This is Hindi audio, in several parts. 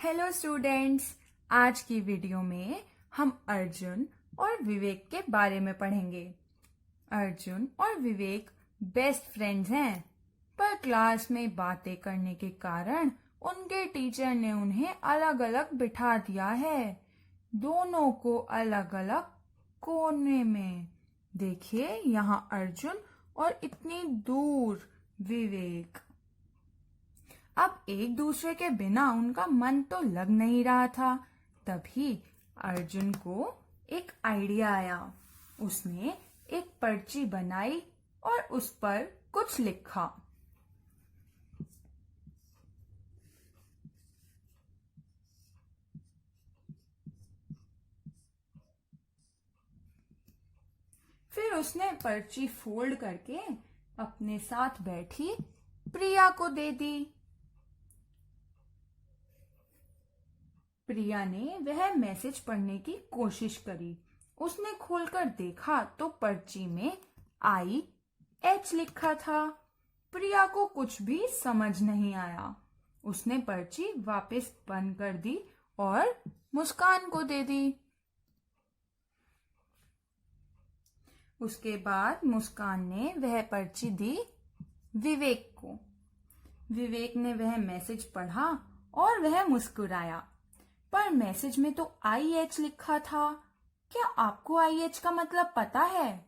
हेलो स्टूडेंट्स, आज की वीडियो में हम अर्जुन और विवेक के बारे में पढ़ेंगे। अर्जुन और विवेक बेस्ट फ्रेंड्स हैं, पर क्लास में बातें करने के कारण उनके टीचर ने उन्हें अलग अलग बिठा दिया है, दोनों को अलग अलग कोने में। देखिए, यहाँ अर्जुन और इतनी दूर विवेक। अब एक दूसरे के बिना उनका मन तो लग नहीं रहा था। तभी अर्जुन को एक आइडिया आया। उसने एक पर्ची बनाई और उस पर कुछ लिखा। फिर उसने पर्ची फोल्ड करके अपने साथ बैठी प्रिया को दे दी। प्रिया ने वह मैसेज पढ़ने की कोशिश करी। उसने खोलकर देखा तो पर्ची में IH लिखा था। प्रिया को कुछ भी समझ नहीं आया। उसने पर्ची वापस बंद कर दी और मुस्कान को दे दी। उसके बाद मुस्कान ने वह पर्ची दी विवेक को। विवेक ने वह मैसेज पढ़ा और वह मुस्कुराया। पर मैसेज में तो IH लिखा था। क्या आपको IH का मतलब पता है?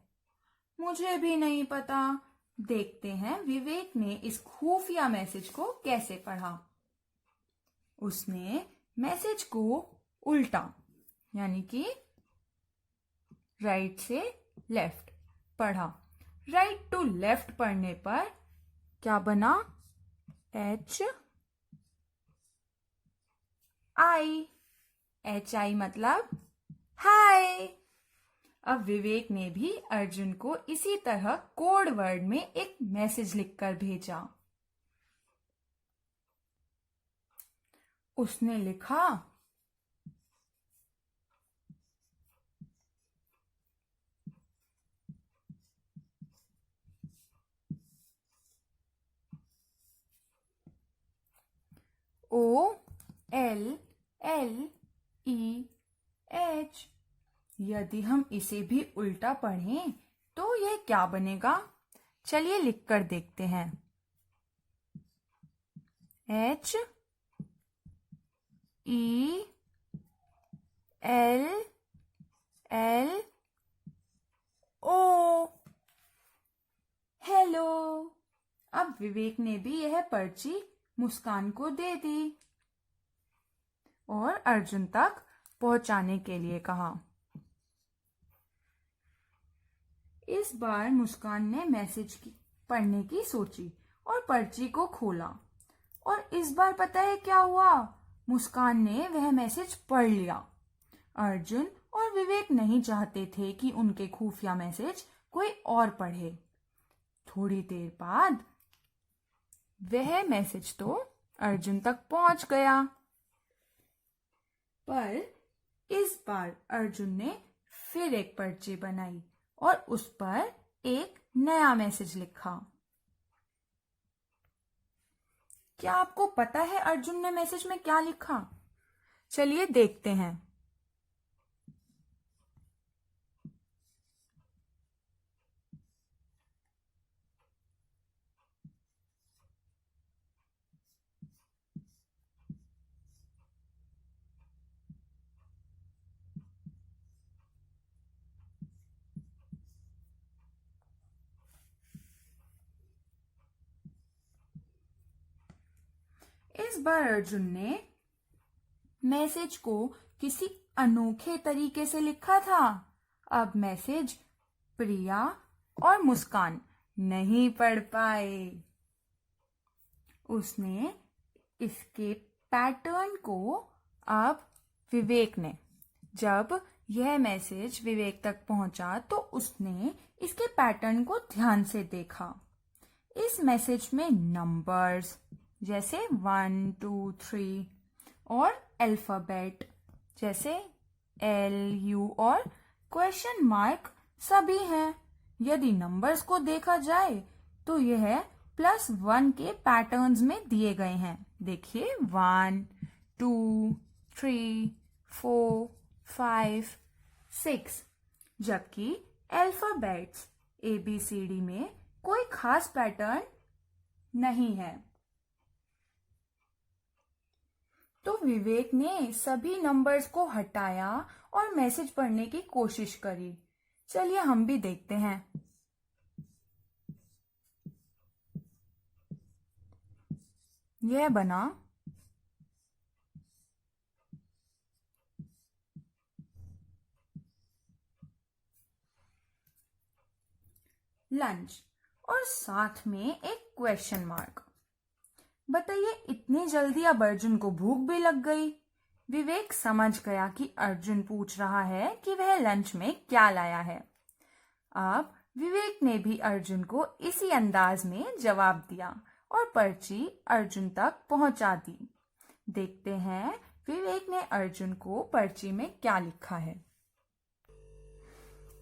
मुझे भी नहीं पता। देखते हैं विवेक ने इस खुफिया मैसेज को कैसे पढ़ा। उसने मैसेज को उल्टा, यानी कि राइट से लेफ्ट पढ़ा। राइट टू लेफ्ट पढ़ने पर क्या बना? HI मतलब हाय। अब विवेक ने भी अर्जुन को इसी तरह कोड वर्ड में एक मैसेज लिखकर भेजा। उसने लिखा, OLLEH। यदि हम इसे भी उल्टा पढ़ें तो यह क्या बनेगा? चलिए लिखकर देखते हैं। HELLO। हेलो। अब विवेक ने भी यह पर्ची मुस्कान को दे दी और अर्जुन तक पहुंचाने के लिए कहा। इस बार मुस्कान ने मैसेज पढ़ने की सोची और पर्ची को खोला। और इस बार पता है क्या हुआ? मुस्कान ने वह मैसेज पढ़ लिया। अर्जुन और विवेक नहीं चाहते थे कि उनके खुफिया मैसेज कोई और पढ़े। थोड़ी देर बाद वह मैसेज तो अर्जुन तक पहुंच गया। पर इस बार अर्जुन ने फिर एक पर्ची बनाई और उस पर एक नया मैसेज लिखा। क्या आपको पता है अर्जुन ने मैसेज में क्या लिखा? चलिए देखते हैं। इस बार अर्जुन ने मैसेज को किसी अनोखे तरीके से लिखा था। अब मैसेज प्रिया और मुस्कान नहीं पढ़ पाए। उसने इसके पैटर्न को अब विवेक ने, जब यह मैसेज विवेक तक पहुंचा तो उसने इसके पैटर्न को ध्यान से देखा। इस मैसेज में नंबर्स जैसे 1, 2, 3 और अल्फाबेट जैसे LU और क्वेश्चन मार्क सभी हैं। यदि नंबर्स को देखा जाए तो यह +1 के पैटर्न्स में दिए गए हैं। देखिए 1, 2, 3, 4, 5, 6, जबकि अल्फाबेट्स ABCD में कोई खास पैटर्न नहीं है। तो विवेक ने सभी नंबर्स को हटाया और मैसेज पढ़ने की कोशिश करी। चलिए हम भी देखते हैं। यह बना लंच और साथ में एक क्वेश्चन मार्क। बताइए इतनी जल्दी अब अर्जुन को भूख भी लग गई। विवेक समझ गया कि अर्जुन पूछ रहा है कि वह लंच में क्या लाया है। अब विवेक ने भी अर्जुन को इसी अंदाज में जवाब दिया और पर्ची अर्जुन तक पहुंचा दी। देखते हैं विवेक ने अर्जुन को पर्ची में क्या लिखा है।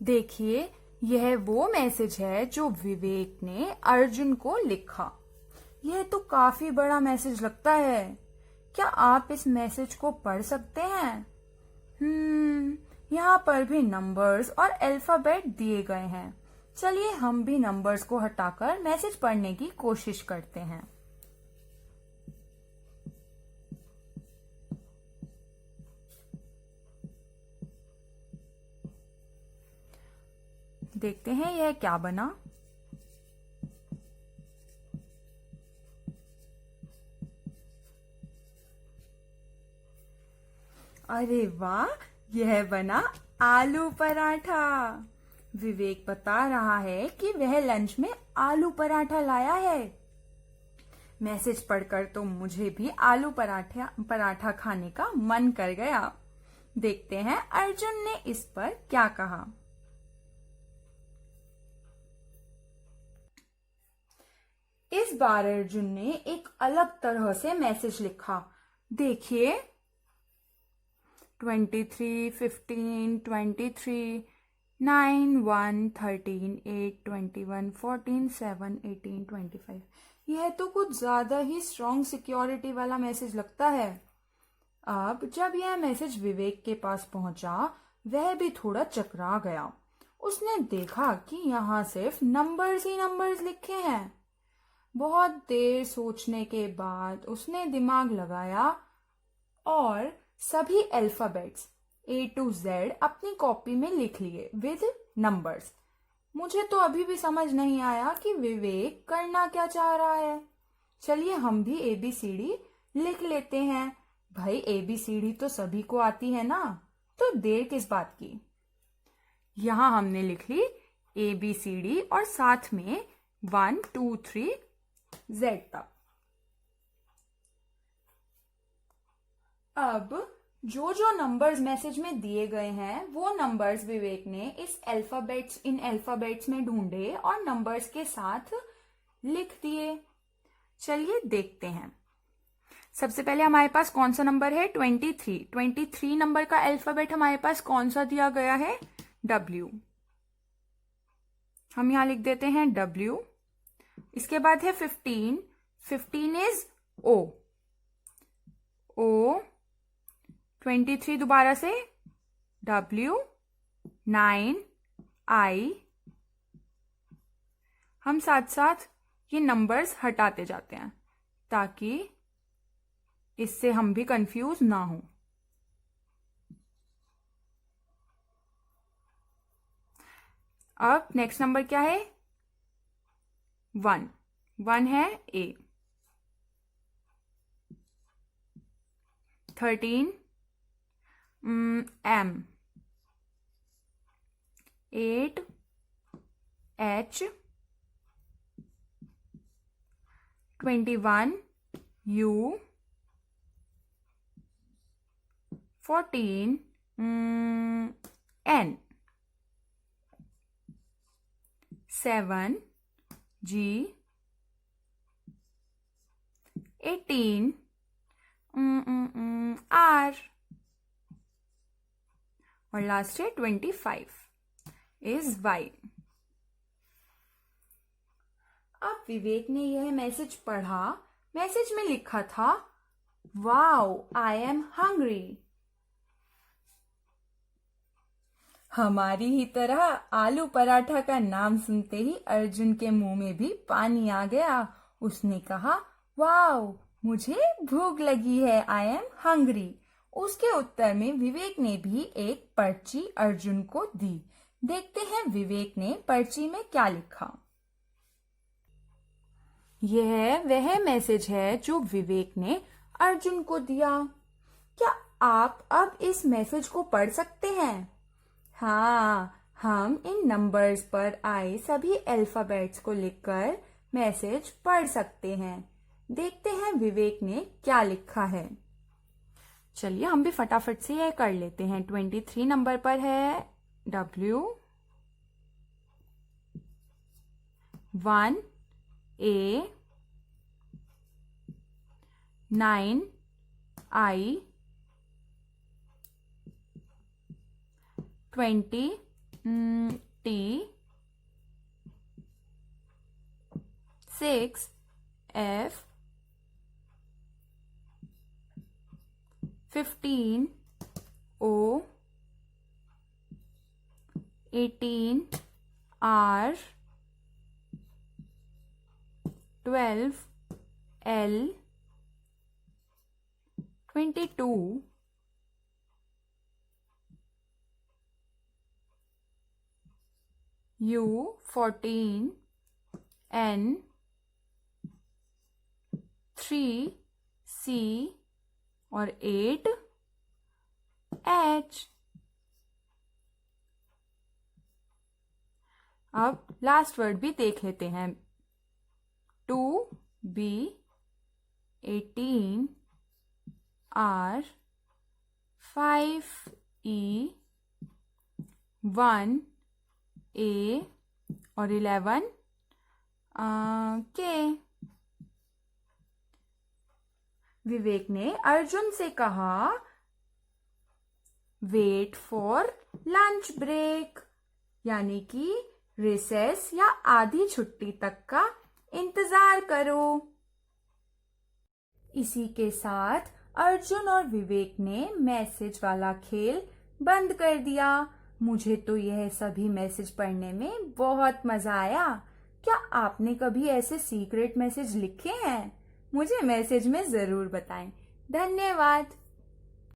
देखिए यह वो मैसेज है जो विवेक ने अर्जुन को लिखा। यह तो काफी बड़ा मैसेज लगता है। क्या आप इस मैसेज को पढ़ सकते हैं? यहाँ पर भी नंबर्स और अल्फाबेट दिए गए हैं। चलिए हम भी नंबर्स को हटाकर मैसेज पढ़ने की कोशिश करते हैं। देखते हैं यह क्या बना। अरे वाह, यह बना आलू पराठा। विवेक बता रहा है कि वह लंच में आलू पराठा लाया है। मैसेज पढ़कर तो मुझे भी आलू पराठा खाने का मन कर गया। देखते हैं अर्जुन ने इस पर क्या कहा। इस बार अर्जुन ने एक अलग तरह से मैसेज लिखा। देखिए 23, 15, 23, 9, 1, 13, 8, 21, 14, 7, 18, 25। यह तो कुछ ज्यादा ही स्ट्रॉन्ग सिक्योरिटी वाला मैसेज लगता है। अब जब यह मैसेज विवेक के पास पहुंचा, वह भी थोड़ा चकरा गया। उसने देखा कि यहाँ सिर्फ नंबर्स ही नंबर्स लिखे हैं। बहुत देर सोचने के बाद उसने दिमाग लगाया और सभी अल्फाबेट्स A to Z अपनी कॉपी में लिख लिए विद नंबर्स। मुझे तो अभी भी समझ नहीं आया कि विवेक करना क्या चाह रहा है। चलिए हम भी ABCD लिख लेते हैं। भाई ABCD तो सभी को आती है ना, तो देर किस बात की। यहां हमने लिख ली ABCD और साथ में 1, 2, 3 Z तक। अब जो जो नंबर्स मैसेज में दिए गए हैं वो नंबर्स विवेक ने इन अल्फाबेट्स में ढूंढे और नंबर्स के साथ लिख दिए। चलिए देखते हैं। सबसे पहले हमारे पास कौन सा नंबर है? 23। 23 नंबर का अल्फाबेट हमारे पास कौन सा दिया गया है? W। हम यहां लिख देते हैं W। इसके बाद है 15। 15 इज O। O। 23 दोबारा से W। 9 I। हम साथ साथ ये नंबर्स हटाते जाते हैं ताकि इससे हम भी कंफ्यूज ना हो। अब नेक्स्ट नंबर क्या है? 1। 1 है A। 13 M। 8 H। 21 U। 14 N। 7 G। 18 R। और लास्ट है 25 इज Y। अब विवेक ने यह मैसेज पढ़ा। मैसेज में लिखा था वाओ, आई एम हंग्री। हमारी ही तरह आलू पराठा का नाम सुनते ही अर्जुन के मुंह में भी पानी आ गया। उसने कहा, वाओ, मुझे भूख लगी है, आई एम हंग्री। उसके उत्तर में विवेक ने भी एक पर्ची अर्जुन को दी। देखते हैं विवेक ने पर्ची में क्या लिखा। यह वह मैसेज है जो विवेक ने अर्जुन को दिया। क्या आप अब इस मैसेज को पढ़ सकते हैं? हाँ, हम इन नंबर्स पर आए सभी अल्फाबेट्स को लिखकर मैसेज पढ़ सकते हैं। देखते हैं विवेक ने क्या लिखा है। चलिए हम भी फटाफट से यह कर लेते हैं। 23 नंबर पर है W, 1 A, 9 I, 20 T, 6 F, 15 O, 18 R, 12 L, 22 U, 14 N, 3 C और 8 H। अब लास्ट वर्ड भी देख लेते हैं। 2 B, 18 R, 5 E, 1 A और 11 K। विवेक ने अर्जुन से कहा, वेट फॉर लंच ब्रेक, यानी कि रिसेस या आधी छुट्टी तक का इंतजार करो। इसी के साथ अर्जुन और विवेक ने मैसेज वाला खेल बंद कर दिया। मुझे तो यह सभी मैसेज पढ़ने में बहुत मजा आया। क्या आपने कभी ऐसे सीक्रेट मैसेज लिखे हैं? मुझे मैसेज में जरूर बताएं। धन्यवाद।